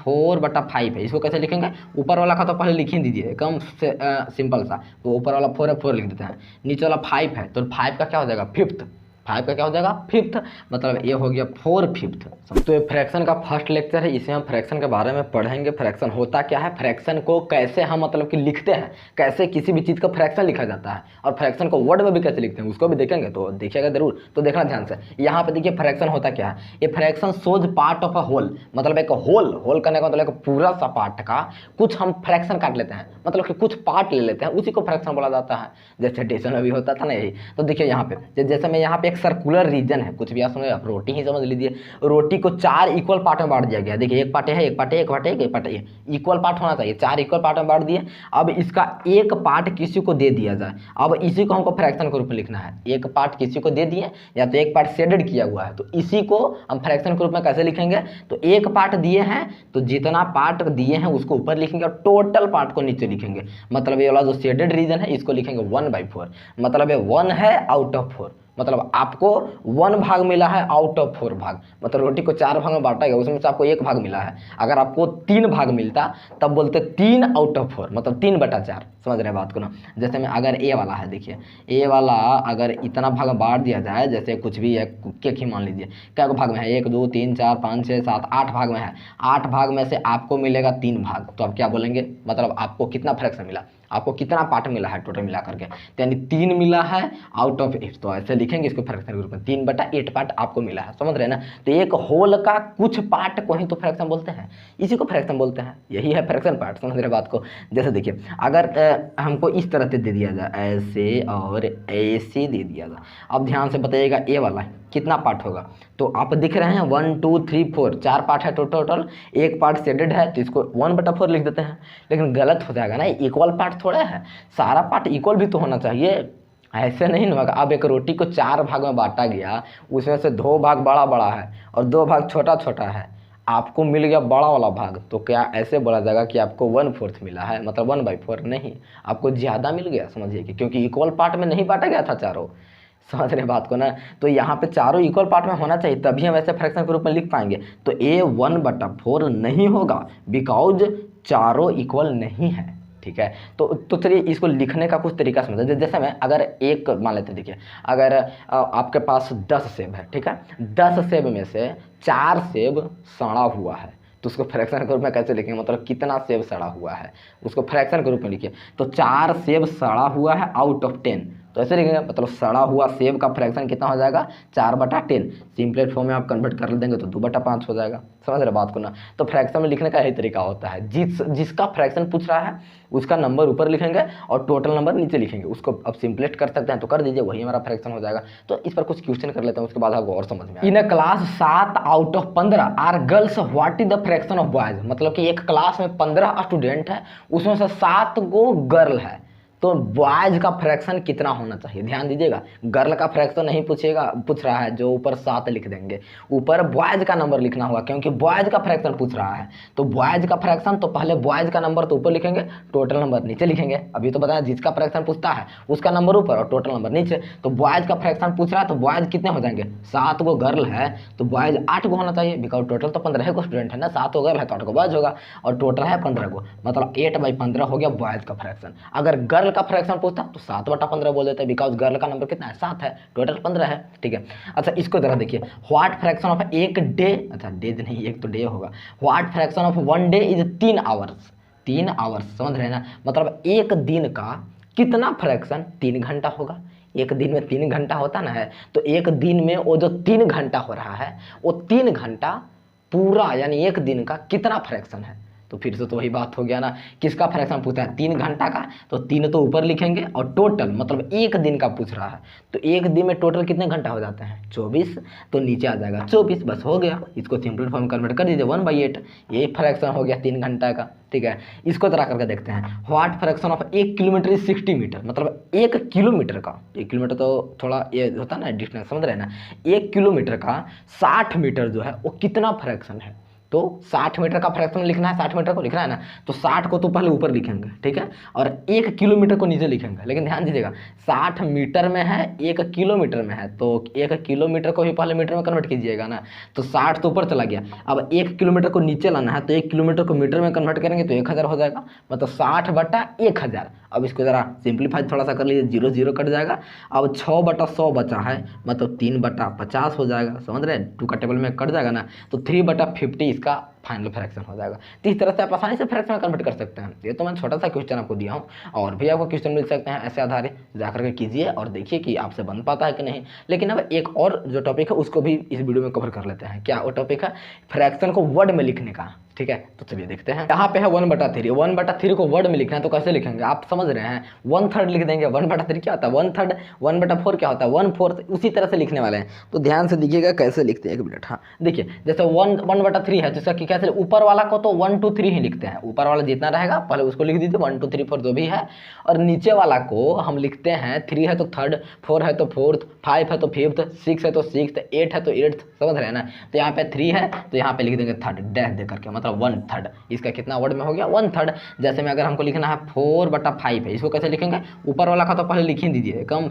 4/5 है। इसको कैसे लिखेंगे, ऊपर वाला का तो पहले लिख ही दीजिए, एकदम सिंपल सा। तो ऊपर वाला 4 है, 4 लिख देते हैं, नीचे वाला 5 है, तो 5 का क्या हो जाएगा, फिफ्थ। 5 का क्या हो जाएगा, फिफ्थ, मतलब ये हो गया 4/5। तो ये फ्रैक्शन का फर्स्ट लेक्चर है, इसमें हम फ्रैक्शन के बारे में पढ़ेंगे। फ्रैक्शन होता क्या है, फ्रैक्शन को कैसे हम मतलब कि लिखते हैं, कैसे किसी भी चीज़ का फ्रैक्शन लिखा जाता है, और फ्रैक्शन को वर्ड में भी कैसे लिखते हैं उसको भी देखेंगे। तो देखिएगा जरूर, तो देखना ध्यान से। यहाँ पे देखिए फ्रैक्शन होता क्या है, ये fraction shows part of a whole, मतलब एक होल करने का मतलब एक पूरा सा पार्ट का कुछ हम फ्रैक्शन काट लेते हैं, मतलब कि कुछ पार्ट ले लेते हैं, उसी को फ्रैक्शन बोला जाता है। जैसे एडिशन में भी होता था ना यही। तो देखिए यहाँ पे जैसे मैं यहाँ पे एक सर्कुलर रीजन है, कुछ भी आप समझ, आप रोटी ही समझ लीजिए। रोटी को 4 इक्वल पार्ट में बांट दिया गया। देखिए एक पार्ट है, एक पार्ट है, एक पार्ट है, एक पार्ट है, इक्वल पार्ट होना चाहिए। 4 इक्वल पार्ट में बांट दिए। अब इसका एक पार्ट किसी को दे दिया जाए, अब इसी को हमको फ्रैक्शन के रूप में लिखना है। एक पार्ट किसी को दे दिए, या तो एक पार्ट शेडेड किया हुआ है, तो इसी को हम फ्रैक्शन के रूप में कैसे लिखेंगे, तो एक पार्ट दिए हैं तो जितना पार्ट दिए हैं उसको ऊपर लिखेंगे और टोटल पार्ट को नीचे लिखेंगे। मतलब ये वाला जो शेडेड रीजन है इसको लिखेंगे 1/4, मतलब ये 1 है आउट ऑफ 4, मतलब आपको 1 भाग मिला है आउट ऑफ 4 भाग। मतलब रोटी को 4 भाग में बांटा गया, उसमें से आपको 1 भाग मिला है। अगर आपको 3 भाग मिलता तब बोलते 3 आउट ऑफ 4, मतलब 3/4। समझ रहे हैं बात को ना। जैसे में अगर ए वाला है, देखिए ए वाला अगर इतना भाग बांट दिया जाए, जैसे कुछ भी है, केक ही मान लीजिए, क्या भाग में है, 1 2 3 4 5 6 7 8 भाग में है। 8 भाग में से आपको मिलेगा 3 भाग, तो आप क्या बोलेंगे, मतलब आपको कितना फ्रैक्शन मिला, आपको कितना पार्ट मिला है टोटल मिला करके, तो यानी 3 मिला है आउट ऑफ 8। तो ऐसे लिखेंगे इसको फ्रैक्शन के रूप में, 3/8 पार्ट आपको मिला है। समझ रहे हैं ना। तो एक होल का कुछ पार्ट को ही तो फ्रैक्शन बोलते हैं, इसी को फ्रैक्शन बोलते हैं, यही है फ्रैक्शन पार्ट। समझ रहे बात को। जैसे देखिए अगर हमको इस तरह से दे दिया जाए, ऐसे और ऐसे दे दिया जाए, अब ध्यान से बताइएगा ए वाला कितना पार्ट होगा। तो आप दिख रहे हैं 1 2 3 4, 4 पार्ट है टोटल, एक पार्ट शेडेड है तो इसको 1/4 लिख देते हैं। लेकिन गलत हो जाएगा ना, इक्वल पार्ट थोड़ा है, सारा पार्ट इक्वल भी तो होना चाहिए, ऐसे नहीं ना होगा। अब एक रोटी को 4 भाग में बांटा गया, उसमें से 2 भाग बड़ा बड़ा है और 2 भाग छोटा छोटा है, आपको मिल गया बड़ा वाला भाग, तो क्या ऐसे बोला जाएगा कि आपको 1/4 मिला है, मतलब 1/4 नहीं, आपको ज़्यादा मिल गया। समझिए कि क्योंकि इक्वल पार्ट में नहीं बांटा गया था चारों। समझ रहे बात को ना। तो यहाँ पे चारों इक्वल पार्ट में होना चाहिए, तभी हम ऐसे फ्रैक्शन के रूप में लिख पाएंगे। तो ए 1/4 नहीं होगा, बिकॉज चारों इक्वल नहीं है। ठीक है। तो चलिए इसको लिखने का कुछ तरीका समझते हैं। जैसे मैं अगर एक मान लेते हैं, देखिए अगर आपके पास 10 सेब है, ठीक है, 10 सेब में से 4 सेब सड़ा हुआ है, तो उसको फ्रैक्शन के रूप में कैसे लिखेंगे, मतलब कितना सेब सड़ा हुआ है उसको फ्रैक्शन के रूप में लिखिए। तो 4 सेब सड़ा हुआ है आउट ऑफ 10, तो ऐसे लिखेंगे, मतलब सड़ा हुआ सेब का फ्रैक्शन कितना हो जाएगा, 4/10। सिंपलेट फॉर्म में आप कन्वर्ट कर देंगे तो 2/5 हो जाएगा। समझ रहे बात को ना। तो फ्रैक्शन में लिखने का यही तरीका होता है, जिसका फ्रैक्शन पूछ रहा है उसका नंबर ऊपर लिखेंगे और टोटल नंबर नीचे लिखेंगे। उसको अब सिंपलेट कर सकते हैं तो कर दीजिए, वही हमारा फ्रैक्शन हो जाएगा। तो इस पर कुछ क्वेश्चन कर लेते हैं, उसके बाद आपको और समझ में आएगा। In class 7 out of 15 are girls, what is the fraction of boys. मतलब कि एक क्लास में 15 स्टूडेंट है, उसमें से 7 गो गर्ल है, तो बॉयज का फ्रैक्शन कितना होना चाहिए। ध्यान दीजिएगा, गर्ल का फ्रैक्शन नहीं पूछ रहा है, जो ऊपर 7 लिख देंगे, ऊपर बॉयज का नंबर लिखना होगा, क्योंकि बॉयज का फ्रैक्शन पूछ रहा है। तो बॉयज का फ्रैक्शन, तो पहले बॉयज का नंबर तो ऊपर लिखेंगे, टोटल नंबर नीचे लिखेंगे। अभी तो बताया जिसका फ्रैक्शन पूछता है उसका नंबर ऊपर और टोटल नंबर नीचे। तो बॉयज का फ्रैक्शन पूछ रहा है, तो बॉयज कितने हो जाएंगे, 7 गो गर्ल है तो बॉयज 8 गो होना चाहिए, बिकॉज टोटल तो 15 गो स्टूडेंट है ना, 7 गो गर्ल है तो 8 गो बॉयज होगा, और टोटल है 15 गो, मतलब 8/15 हो गया बॉयज का फ्रैक्शन। अगर गर्ल का फ्रैक्शन पूछता तो 7/15 बोल देते हैं, बिकॉज गर्ल का नंबर कितना है, 7 है, टोटल 15 है। ठीक है। अच्छा इसको जरा देखिए, व्हाट फ्रैक्शन ऑफ एक डे, अच्छा डे नहीं, एक तो डे होगा, what fraction of 1 day is 3 hours. 3 hours, समझ रहे हैं ना, मतलब एक दिन का कितना फ्रैक्शन 3 घंटा होगा। एक दिन में 3 घंटा होता ना है, तो एक दिन में वो जो 3 घंटा हो रहा है, वो 3 घंटा पूरा यानी एक दिन का कितना फ्रैक्शन है। तो फिर से तो वही बात हो गया ना, किसका फ्रैक्शन पूछा है, 3 घंटा का, तो 3 तो ऊपर लिखेंगे और टोटल मतलब एक दिन का पूछ रहा है, तो एक दिन में टोटल कितने घंटा हो जाते हैं, 24, तो नीचे आ जाएगा 24, बस हो गया। इसको सिंपल फॉर्म कन्वर्ट कर दीजिए 1/8, ये फ्रैक्शन हो गया 3 घंटा का। ठीक है। इसको जरा करके देखते हैं, what fraction of 1 kilometre is 60 metre, मतलब 1 किलोमीटर का, 1 किलोमीटर तो थोड़ा ये होता है ना डिस्टेंस, समझ रहे हैं ना, 1 किलोमीटर का 60 मीटर जो है वो कितना फ्रैक्शन है। तो 60 मीटर का फ्रैक्शन लिखना है, 60 मीटर को लिखना है ना, तो 60 को तो पहले ऊपर लिखेंगे, ठीक है, और 1 किलोमीटर को नीचे लिखेंगे। लेकिन ध्यान दीजिएगा 60 मीटर में है, 1 किलोमीटर में है, तो 1 किलोमीटर को भी पहले मीटर में कन्वर्ट कीजिएगा ना, तो 60 तो ऊपर चला गया। अब 1 किलोमीटर को नीचे लाना है, तो 1 किलोमीटर को मीटर में कन्वर्ट करेंगे तो 1000 हो जाएगा, मतलब 60/1000। अब इसको ज़रा सिंप्लीफाई थोड़ा सा कर लीजिए, 0 0 कट जाएगा। अब 6/100 बचा है, मतलब 3/50 हो जाएगा, समझ रहे हैं, 2 का टेबल में कट जाएगा ना, तो 3/50 इसका फाइनल फ्रैक्शन हो जाएगा। तो इस तरह से आप आसानी से फ्रैक्शन में कन्वर्ट कर सकते हैं। ये तो मैं छोटा सा क्वेश्चन आपको दिया हूँ, और भी आपको क्वेश्चन मिल सकते हैं ऐसे आधारित, जाकर के कीजिए और देखिए कि आपसे बन पाता है कि नहीं। लेकिन अब एक और जो टॉपिक है उसको भी इस वीडियो में कवर कर लेते हैं। क्या वो टॉपिक है? फ्रैक्शन को वर्ड में लिखने का, ठीक है। तो चलिए देखते हैं। यहाँ पे है 1/3, 1/3 को वर्ड में लिखना है, तो कैसे लिखेंगे आप समझ रहे हैं, 1/3 लिख देंगे। 1/3 क्या होता है? 1/3, 1/4 क्या होता है? 1/4, उसी तरह से लिखने वाले हैं। तो ध्यान से देखिएगा कैसे लिखते हैं, 1 मिनट। हाँ देखिए, जैसे 1/3 है तो इसका कैसे, ऊपर वाला को तो 1 2 3 ही लिखते हैं, ऊपर वाला जितना रहेगा पहले उसको लिख दीजिए, 1 2 3 4 जो भी है, और नीचे वाला को हम लिखते हैं 3 है तो 3rd, 4 है तो 4th, 5 है तो 5th, 6 है तो 6th, 8 है तो 8th, समझ रहे हैं ना। तो यहाँ पे 3 है तो यहाँ पे लिख देंगे 3rd, डैश दे करके, मतलब 1/3। इसका कितना वर्ड में हो गया? 1/3। जैसे में अगर हमको लिखना है 4/5 है, इसको कैसे लिखेंगे? ऊपर वाला का तो पहले लिख ही दीजिए, एकदम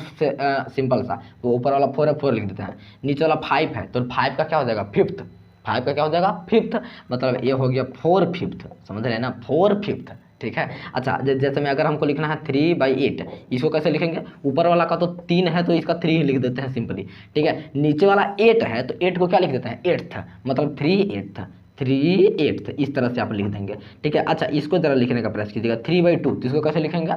सिंपल सा। तो ऊपर वाला 4 है, 4 लिख देते हैं, नीचे वाला 5 है तो 5 का क्या हो जाएगा? 5th, 5 का क्या हो जाएगा? 5th, मतलब ये हो गया 4/5, समझ रहे हैं ना, 4/5, ठीक है। अच्छा जैसे में अगर हमको लिखना है 3/8, इसको कैसे लिखेंगे? ऊपर वाला का तो 3 है तो इसका 3 लिख देते हैं सिंपली, ठीक है। नीचे वाला 8 है तो 8 को क्या लिख देते हैं? 8th, मतलब 3/8, 3/8, इस तरह से आप लिख देंगे, ठीक है। अच्छा इसको जरा लिखने का प्रयास कीजिएगा, 3/2, तो इसको कैसे लिखेंगे?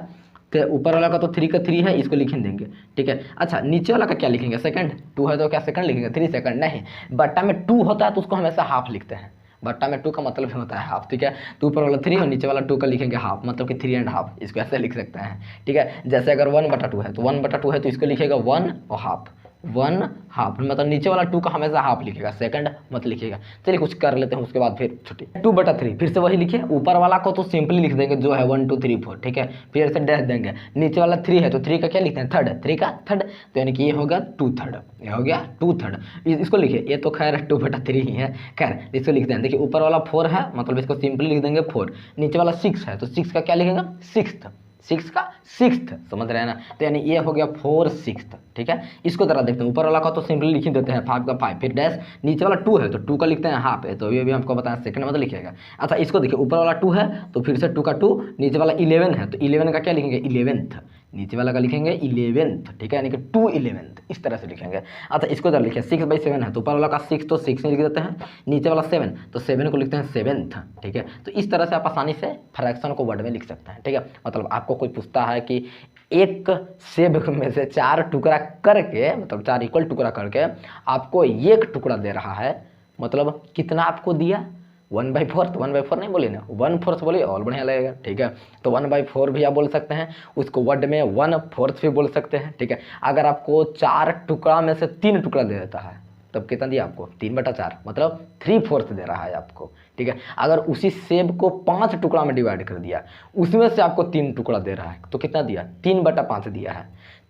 तो ऊपर वाला का तो 3 का 3 है, इसको लिख देंगे, ठीक है। अच्छा नीचे वाला का क्या लिखेंगे? सेकंड, 2 है तो क्या सेकंड लिखेंगे? 3 सेकंड नहीं, बट्टा में 2 होता है तो उसको हमेशा हाफ लिखते हैं, बट्टा में 2 का मतलब ही होता है हाफ, ठीक है। तो ऊपर वाला 3 और नीचे वाला 2 का लिखेंगे हाफ, मतलब कि 3.5, इसको ऐसे लिख सकते हैं, ठीक है। जैसे अगर 1/2 है तो 1/2 है तो इसको लिखेगा 1 और हाफ, 1 हाफ, मतलब नीचे वाला 2 का हमेशा हाफ लिखेगा, सेकंड मत लिखिएगा। चलिए कुछ कर लेते हैं, उसके बाद फिर छुट्टी। 2/3 फिर से वही लिखिए, ऊपर वाला को तो सिंपली लिख देंगे जो है 1 2 3 4, ठीक है, फिर से डैश देंगे। नीचे वाला 3 है तो 3 का क्या लिखते हैं? 3rd, 3 का 3rd, तो यानी कि ये होगा 2/3, ये हो गया 2/3। इसको लिखिए, ये तो खैर 2/3 ही है, खैर इसको लिखते हैं। देखिए ऊपर वाला 4 है, मतलब इसको सिंपली लिख देंगे 4, नीचे वाला 6 है तो 6 का क्या लिखेगा? 6th, 6 का 6th, समझ रहे हैं ना। तो यानी ये हो गया 4/6, ठीक है। इसको जरा देखते हैं, ऊपर वाला का तो सिंपली लिख ही देते हैं 5 का 5, फिर डैश, नीचे वाला 2 है तो 2 का लिखते हैं हाफ है, तो ये भी हमको बताया सेकंड मतलब लिखिएगा। अच्छा इसको देखिए, ऊपर वाला 2 है तो फिर से 2 का 2, नीचे वाला 11 है तो 11 का क्या लिखेंगे? 11th, नीचे वाला का लिखेंगे 11th, ठीक है, यानी कि 2/11, इस तरह से लिखेंगे। अच्छा इसको जरा लिखिए, 6/7 है तो ऊपर वाला का 6 तो 6 में लिख देते हैं, नीचे वाला 7 तो 7 को लिखते हैं 7th, ठीक है। तो इस तरह से आप आसानी से फ्रैक्शन को वर्ड में लिख सकते हैं, ठीक है। मतलब आपको कोई पूछता है कि एक सेब में से 4 टुकड़ा करके, मतलब 4 इक्वल टुकड़ा करके आपको 1 टुकड़ा दे रहा है, मतलब कितना आपको दिया? 1/4, तो 1/4 नहीं बोलिए ना, 1/4 बोलिए और बढ़िया लगेगा, ठीक है। तो 1/4 भी आप बोल सकते हैं, उसको वर्ड में 1/4 भी बोल सकते हैं, ठीक है। अगर आपको 4 टुकड़ा में से 3 टुकड़ा दे देता है तब कितना दिया आपको? 3/4, मतलब 3/4 दे रहा है आपको, ठीक है। अगर उसी सेब को 5 टुकड़ा में डिवाइड कर दिया, उसमें से आपको 3 टुकड़ा दे रहा है, तो कितना दिया? 3/5 दिया है,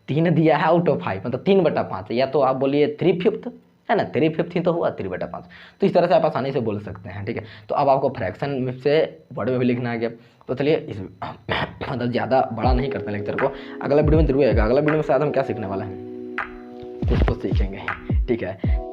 3 दिया है आउट ऑफ 5, मतलब 3/5, या तो आप बोलिए 3/5 है ना, 3/5 ही तो हुआ 3/5। तो इस तरह से आप आसानी से बोल सकते हैं, ठीक है। तो अब आपको फ्रैक्शन से वर्ड में भी लिखना आ गया। तो चलिए इस मतलब ज़्यादा बड़ा नहीं करते लेक्चर को, अगला वीडियो में जरूर आएगा। अगला वीडियो में शायद हम क्या सीखने वाला हैं, कुछ तो सीखेंगे, ठीक है।